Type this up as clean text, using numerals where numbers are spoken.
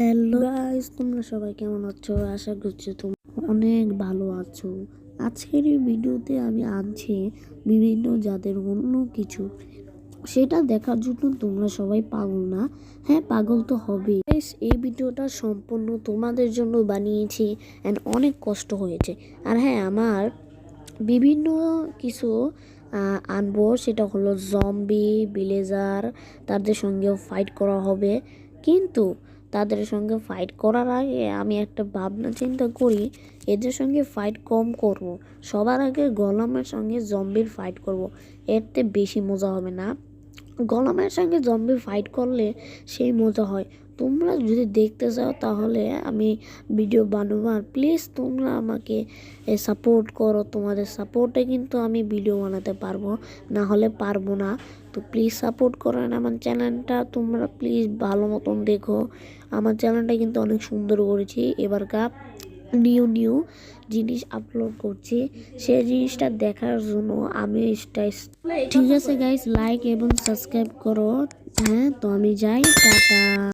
Hello guys, তোমরা সবাই কেমন আছো? আশা করছি তোমরা অনেক ভালো আছো। আজকের এই ভিডিওতে আমি আনছি বিভিন্ন জাতের অন্য কিছু, সেটা দেখার জন্য তোমরা সবাই পাগল না? হ্যাঁ, পাগল তো হবে। এই ভিডিওটা সম্পূর্ণ তোমাদের জন্য বানিয়েছি অ্যান্ড অনেক কষ্ট হয়েছে। আর হ্যাঁ, আমার বিভিন্ন কিছু আনবো, সেটা হলো জম্বি ভিলেজার, তাদের সঙ্গেও ফাইট করা হবে। কিন্তু তাদের সঙ্গে ফাইট করার আগে আমি একটা ভাবনা চিন্তা করি, এদের সঙ্গে ফাইট কম করব। সবার আগে গোলামের সঙ্গে জম্বির ফাইট করব, এতে বেশি মজা হবে না? গোলামের সঙ্গে জম্বি ফাইট করলে সেই মজা হয়। তোমরা যদি দেখতে চাও তাহলে আমি ভিডিও বানাবো, আর প্লিজ তোমরা আমাকে সাপোর্ট করো। তোমাদের সাপোর্টে কিন্তু আমি ভিডিও বানাতে পারবো, না হলে পারবো না। তো প্লিজ সাপোর্ট করেন আমার চ্যানেলটা, তোমরা প্লিজ ভালো মতন দেখো। আমার চ্যানেলটা কিন্তু অনেক সুন্দর করেছি, এবারকার নিউ জিনিস আপলোড করছি, সেই জিনিসটা দেখার জন্য আমি ঠিক আছে গাইস, লাইক এবং সাবস্ক্রাইব করো। হ্যাঁ, তো আমি যাই, টাটা।